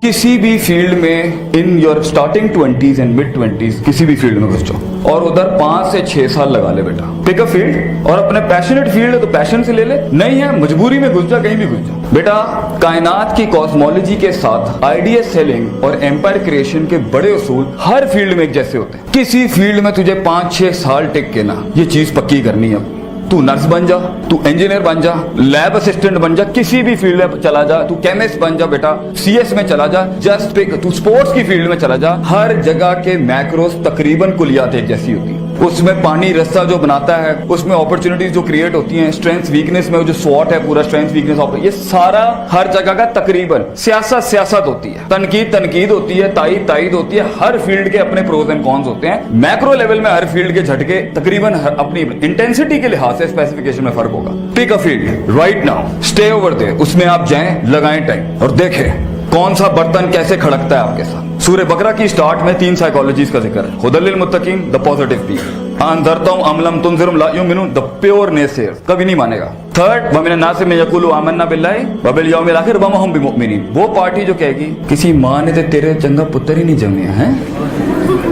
किसी भी फील्ड में in your starting 20s and mid 20s किसी भी फील्ड में घुस जाओ और उधर 5 से 6 साल लगा ले बेटा। पिक अ फील्ड और अपने पैशनेट फील्ड है तो पैशन से ले ले, नहीं है मजबूरी में घुस जा, कहीं भी घुस जा बेटा। कायनात की कॉस्मोलॉजी के साथ आइडिया सेलिंग और एम्पायर क्रिएशन के बड़े उसूल हर फील्ड में एक जैसे होते हैं। किसी फील्ड में तुझे 5-6 साल टिक के ना ये चीज पक्की करनी है। तू नर्स बन जा, तू इंजीनियर बन जा, लैब असिस्टेंट बन जा, किसी भी फील्ड में चला जा, तू केमिस्ट बन जा बेटा, सीएस में चला जा, जस्ट पिक, तू स्पोर्ट्स की फील्ड में चला जा। हर जगह के मैक्रोस तकरीबन कुलियात एक जैसी होती है। उसमें पानी रस्सा जो बनाता है, उसमें अपॉर्चुनिटीज जो क्रिएट होती हैं, स्ट्रेंथ वीकनेस में जो स्वॉट है पूरा स्ट्रेंथ वीकनेस, ये सारा हर जगह का तकरीबन सियासत होती है, तनकीद होती है, तायीद होती है। हर फील्ड के अपने प्रोज एंड कॉन्स होते हैं। मैक्रो लेवल में हर फील्ड के झटके तकरीबन अपनी इंटेंसिटी के लिहाज से स्पेसिफिकेशन में फर्क होगा। Pick a field right now, stay over there, उसमें आप जाएं, लगाएं टाइम और देखें कौन सा बर्तन कैसे खड़कता है आपके साथ। सूरह बकरा की स्टार्ट में 3 साइकोलॉजीज का जिक्र है। हुदल लिल मुत्तकीन, द पॉजिटिव पीपल, अनज़रतहुम अम लम तुनज़िरहुम ला युमिनून, द प्योर नेसेयर्स, कभी नहीं मानेगा। थर्ड, व मिनन नास में यक़ूलू आमन्ना बिल्लाहि व बिल यौमिल आखिर व मा हुम बिमुमिनीन, वो पार्टी जो कहेगी किसी माँ ने तो तेरे चंगा पुत्र ही नहीं जमे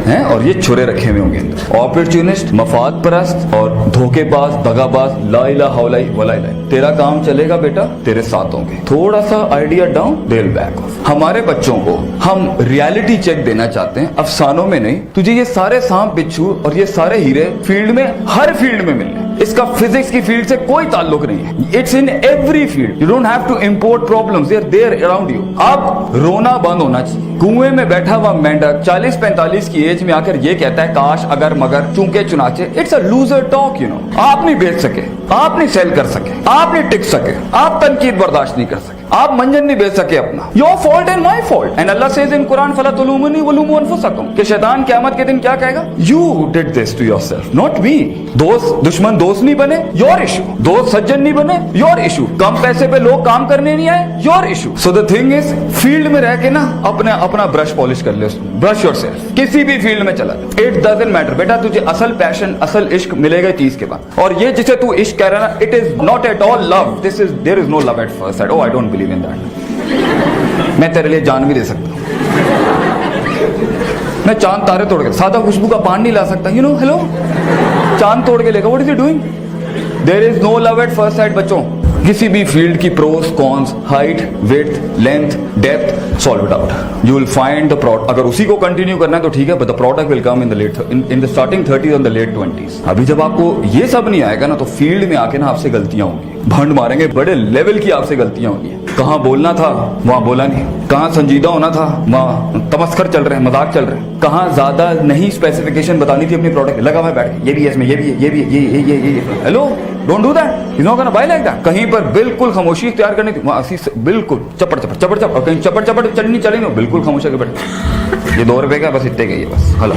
हैं और ये छुरे रखे हुए होंगे। ऑपर्चुनिस्ट, मफाद परस्त और धोखेबाज, दगाबाज, ला इलाहा वला इलाहा, तेरा काम चलेगा बेटा, तेरे साथ होंगे। थोड़ा सा idea down, they will back of. हमारे बच्चों को हम रियलिटी चेक देना चाहते हैं, अफसानों में नहीं। तुझे ये सारे सांप बिच्छू और ये सारे हीरे फील्ड में, हर फील्ड में मिलने। इसका फिजिक्स की फील्ड से कोई ताल्लुक नहीं है। It's in every field. You don't have to import problems, they are there around you. अब रोना बंद होना चाहिए। कुएं में बैठा हुआ मेंढक 40-45 की एज में आकर ये कहता है काश अगर मगर चूंके चुनाचे। It's a loser talk, you know. आप नहीं बेच सके, आप नहीं सेल कर सके, आप नहीं टिक सके, आप तनकीद बर्दाश्त नहीं कर सके, आप मंजन नहीं बेच सके अपना। Your fault and my fault. And Allah says in Quran फला तुलूमुनी वलूमू अनफुसकुम, कि शैतान क़यामत के दिन क्या कहेगा? You did this to yourself, not me. दोस्त दुश्मन दोस्त नहीं बने, योर इशू। दोस्त सज्जन नहीं बने, योर इशू। कम पैसे पे लोग काम करने नहीं आए, your issue. So the thing is, field में रह के ना अपना ब्रश पॉलिश कर ले, ब्रश योरसेल्फ। किसी भी फील्ड में चला, इट डजंट मैटर बेटा। तुझे असल पैशन, असल इश्क मिलेगा 30 के बाद। और ये जिसे तू इश्क कह रहा है ना, it is not at all love, this is, there is no love at first sight. Oh I don't believe in that. मैं तेरे लिए जान भी दे सकता हूं, मैं चांद तारे तोड़ के, सादा खुशबू का पान नहीं ला सकता, यू नो। हेलो, चांद तोड़ के लेगा, what is he doing? There is no love at first sight बच्चों। किसी भी फील्ड की pros cons, height, width, length, depth, solve it out. You will find the product. अगर उसी को कंटिन्यू करना है तो ठीक है, but the product will come in the starting 30s and the late 20s। अभी जब आपको ये सब नहीं आएगा ना, तो फील्ड में आके ना आपसे गलतियां होंगी, भंड मारेंगे, बड़े लेवल की आपसे गलतियां होंगी। कहाँ बोलना था वहां बोला नहीं, कहाँ संजीदा होना था वहां तमस्कर चल रहे हैं, मजाक चल रहे हैं, कहाँ ज्यादा नहीं स्पेसिफिकेशन बतानी थी अपनी प्रोडक्ट, लगा हुआ है बैठ के, ये भी है इसमें, ये भी है, ये भी है, ये। Hello, don't do that, you know gonna buy like that. कहीं पर बिल्कुल खामोशी तैयार करनी थी, वहां बिल्कुल चपड़, और कहीं चपड़ चढ़नी चली नहीं, बिल्कुल खामोश है बैठ। ये 2 रुपए का बस इतने का ही है बस। हेलो,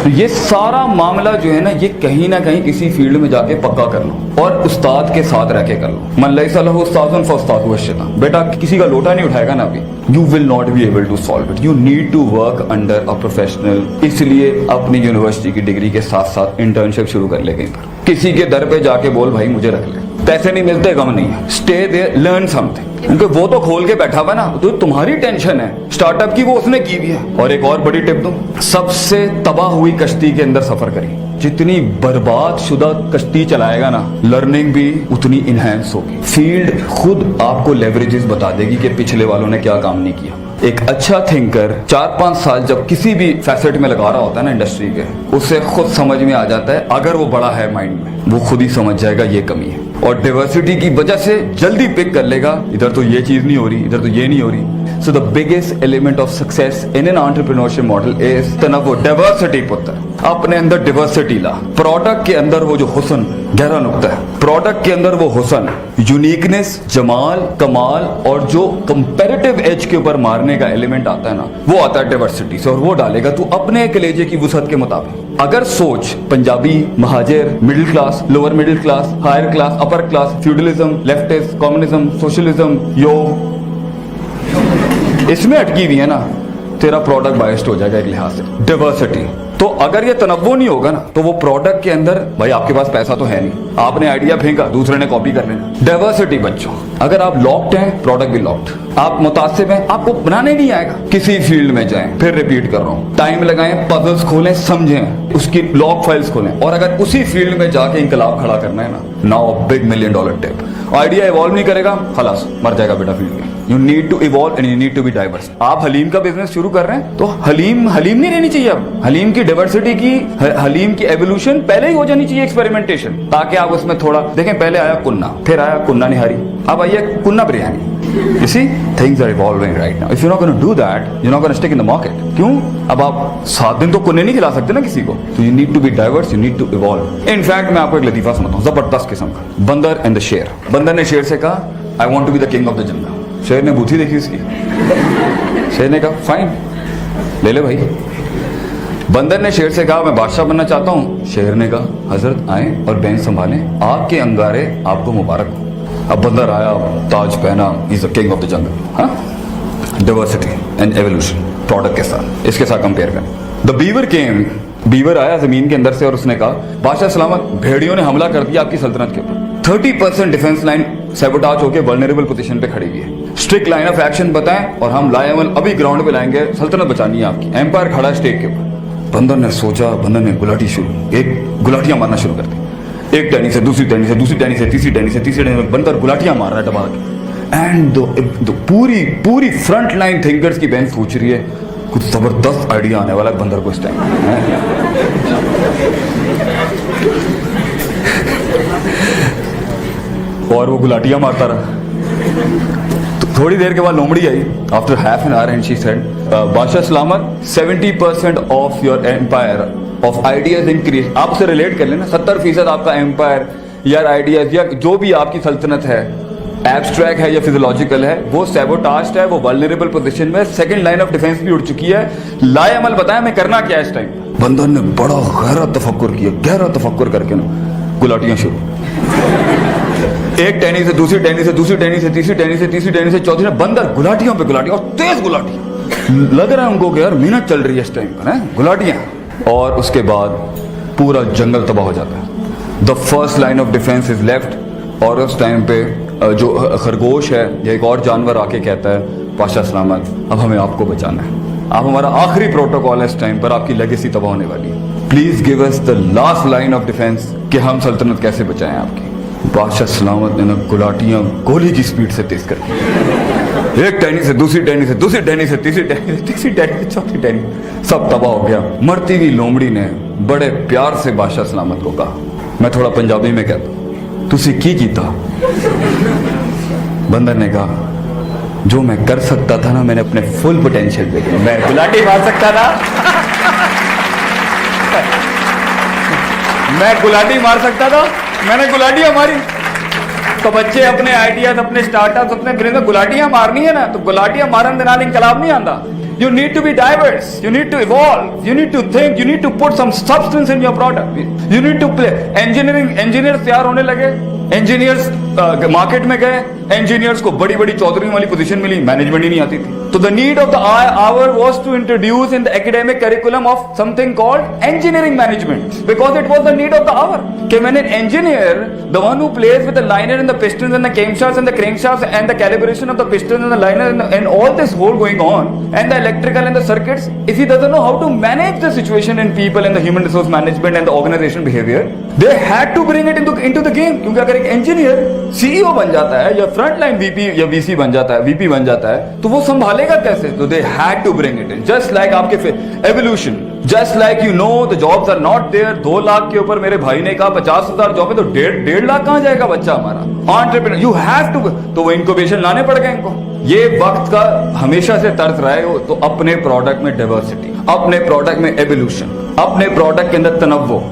तो ये सारा मामला जो है ना, ये कहीं ना कहीं किसी फील्ड में जाके पक्का कर लो और उस्ताद के साथ रह के कर लो। मन लैसा लहू उस्तादुन फउस्तादुहु अश-शैतान। बेटा किसी का लोटा नहीं उठाएगा ना अभी, you will not be able to solve it. You need to work under a professional. इसलिए अपनी यूनिवर्सिटी की डिग्री के साथ साथ इंटर्नशिप शुरू कर ले कहीं पर। किसी के दर पे जाके बोल भाई मुझे रख ले, पैसे नहीं मिलते, गम नहीं है, स्टे देयर, लर्न समथिंग। क्योंकि वो तो खोल के बैठा हुआ ना, तो तुम्हारी टेंशन है स्टार्टअप की, वो उसने की भी है। और एक और बड़ी टिप दूं, सबसे तबाह हुई कश्ती के अंदर सफर करिए। जितनी बर्बाद शुदा कश्ती चलाएगा ना, लर्निंग भी उतनी इनहेंस होगी। फील्ड खुद आपको लेवरेजेस बता देगी कि पिछले वालों ने क्या काम नहीं किया। एक अच्छा थिंकर 4-5 साल जब किसी भी फैसेट में लगा रहा होता है ना इंडस्ट्री के, उसे खुद समझ में आ जाता है। अगर वो बड़ा है माइंड में, वो खुद ही समझ जाएगा ये कमी है, और डाइवर्सिटी की वजह से जल्दी पिक कर लेगा, इधर तो ये चीज नहीं हो रही, इधर तो ये नहीं हो रही। So the biggest element of success in an entrepreneurship model is तनव्वु, डाइवर्सिटी। पुत्र अपने अंदर डाइवर्सिटी ला। प्रोडक्ट के अंदर वो जो हुस्न, गहरा नुक्ता है, प्रोडक्ट के अंदर वो हुस्न, यूनिकनेस, जमाल, कमाल और जो कंपैरेटिव एज के ऊपर मारने का एलिमेंट आता है ना, वो आता है डाइवर्सिटी से। और वो डालेगा तू अपने कलेजे की वुसअत के मुताबिक। अगर सोच Punjabi, Mohajir, middle class, lower middle class, higher class, upper class, feudalism, leftist, communism, socialism, योग, इसमें अटकी हुई है ना, तेरा प्रोडक्ट बायस्ड हो जाएगा एक लिहाज से। डाइवर्सिटी, तो अगर ये तनव्वो नहीं होगा ना तो वो प्रोडक्ट के अंदर, भाई आपके पास पैसा तो है नहीं, आपने आइडिया फेंका, दूसरे ने कॉपी कर लेना। डाइवर्सिटी बच्चों, अगर आप लॉक्ड हैं, प्रोडक्ट भी लॉक्ड। आप मुतासिब हैं, आपको बनाने नहीं आएगा, किसी फील्ड में जाएं, फिर रिपीट कर रहा हूँ, टाइम लगाएं, पजल्स खोलें, समझें, उसकी लॉग फाइल्स खोलें, और अगर उसी फील्ड में जाके इंकलाब खड़ा करना है ना, now big $1 million tip. Idea evolve नहीं करेगा, खलास मर जाएगा बेटा फील्ड में। You need to evolve and you need to be diverse. आप हलीम का बिजनेस शुरू कर रहे हैं तो हलीम नहीं रहनी चाहिए। अब हलीम की डाइवर्सिटी की, हलीम की एवोल्यूशन पहले ही हो जानी चाहिए, एक्सपेरिमेंटेशन, ताकि आप उसमें थोड़ा देखें। पहले आया कुन्ना, फिर आया कुन्ना निहारी, अब आइए कुन्ना biryani. You see, things are evolving right now. If you're not going to do that, you're not going to stick in the market. क्यों? अब आप 7 दिन तो कुन्ने नहीं खिला सकते ना किसी को। So you need to be diverse, you need to evolve. In fact, मैं आपको एक लतीफा सुनाता हूँ, जबरदस्त किस्म का। बंदर एंड द शेर। बंदर ने शेर से कहा, I want to be the king of the jungle. शेर ने बूथी देखी उसकी। शेर ने कहा, फाइन, ले ले भाई। बंदर ने शेर से कहा, मैं बादशाह बनना चाहता हूँ। शेर ने कहा, हजरत आए और बेंच संभालें, आपके अंगारे आपको मुबारक हो। अब बंदर आया, ताज पहना, is the king of the jungle. हाँ, डाइवर्सिटी एंड एवोल्यूशन प्रोडक्ट के साथ, इसके साथ कंपेयर करें। द बीवर केम, बीवर आया जमीन के अंदर से और उसने कहा, बादशाह सलामत, भेड़ियों ने हमला कर दिया आपकी सल्तनत के ऊपर। 30% डिफेंस लाइन सैबोटाज होकर वल्नरेबल पोजीशन पे खड़ी हुई है। स्ट्रिक्ट लाइन ऑफ एक्शन बताएं और हम लाएमल अभी ग्राउंड पे लाएंगे, सल्तनत बचानी है आपकी। एम्पायर खड़ा स्टेक के ऊपर। बंदर ने सोचा, बंदर ने गुलाटी शुरू, एक गुलाटियां मारना शुरू कर दी। एक टहनी से दूसरी टहनी से दूसरी टहनी से तीसरी टहनी से तीसरी टहनी से बंदर गुलाटियां मार रहा है दबा के। एंड पूरी फ्रंट लाइन थिंकर्स की बेंच पूछ रही है, कुछ जबरदस्त आइडिया आने वाला है बंदर को इस टाइम। और वो गुलाटियां मारता रहा। तो थोड़ी देर के बाद लोमड़ी आई, after half an hour, and she said, बादशाह सलामत, 70% of your empire of ideas increase. आप उसे रिलेट कर लेना, 70% आपका एम्पायर या आइडियाज या जो भी आपकी सल्तनत है, एब्स्ट्रैक्ट है या फिजियोलॉजिकल है, वो सैबोटाज्ड है, वो वल्नरेबल पोजीशन में, सेकंड लाइन ऑफ डिफेंस भी उड़ चुकी है। लाए अमल बताएं मैं करना क्या है इस टाइम। बंदर ने बड़ा गहरा तफक्कुर किया, गहरा तफक्कुर करके ना गुलाटियां शुरू। एक टहनी से दूसरी टहनी से दूसरी टहनी से तीसरी टहनी से तीसरी टहनी से चौथी, बंदर गुलाटियों पे गुलाटियां, और तेज गुलाटियां। लग रहा है उनको कि यार मेहनत चल रही है इस टाइम पर, है गुलाटियां। और उसके बाद पूरा जंगल तबाह हो जाता है। The first line of defence is left. और उस टाइम पे जो खरगोश है या एक और जानवर आके कहता है, बादशाह सलामत, अब हमें आपको बचाना है, आप हमारा आखिरी प्रोटोकॉल है इस टाइम पर, आपकी लेगेसी तबाह होने वाली है, please give us the last line of defence कि हम सल्तनत कैसे बचाएं आपकी। बादशाह सलामत ने गुलाटियां गोली की स्पीड से तेज कर दी। एक टहनी से दूसरी टहनी से दूसरी टहनी से तीसरी टहनी से तीसरी टहनी से चौथी टहनी, सब तबाह हो गया। मरती हुई लोमड़ी ने बड़े प्यार से बादशाह सलामत को कहा, मैं थोड़ा पंजाबी में कहता हूं, तुसी की कीता? बंदर ने कहा, जो मैं कर सकता था ना, मैंने अपने फुल पोटेंशियल पे किया। मैं गुलाटी मार सकता था, मैं गुलाटी मार सकता था, मैंने गुलाटियां मारी। तो बच्चे अपने आइडियाज, अपने स्टार्टअप्स, अपने बिजनेस में गुलाटियां मारनी है ना, तो गुलाटियां मारन दे नाल इनकलाब नहीं आंदा। You need to be diverse, you need to evolve, you need to think, you need to put some substance in your product, you need to play। engineers तैयार होने लगे, engineers मार्केट में गए, engineers को बड़ी बड़ी चौधरी वाली पोजीशन मिली, management ही नहीं आती थी। तो the need of the hour was to introduce in the academic curriculum of something called engineering management, because it was the need of the hour कि मैंने engineer, the one who plays with the liner and the pistons and the camshafts and the crankshafts and the calibration of the pistons and the liner and all this whole going on and the electrical and the circuits, if he doesn't know how to manage the situation in people and the human resource management and the organization behavior, they had to bring it into the game। क्योंकि अगर एक engineer CEO बन जाता है या front line VP या VC बन जाता है, वीपी बन जाता है, तो वो संभालेगा कैसे? तो they had to bring it in, just like आपके evolution, just like you know the jobs are not there. 2 lakh के ऊपर मेरे भाई ने कहा 50,000 जॉब है, तो 1.5 लाख कहां जाएगा बच्चा हमारा? Entrepreneur, you have to. तो वो इंक्यूबेशन लाने पड़ गए इनको। ये वक्त का हमेशा से तर्ज रहा है। तो अपने प्रोडक्ट में डाइवर्सिटी, अपने प्रोडक्ट में एवोल्यूशन, अपने प्रोडक्ट के अंदर तनव्वो,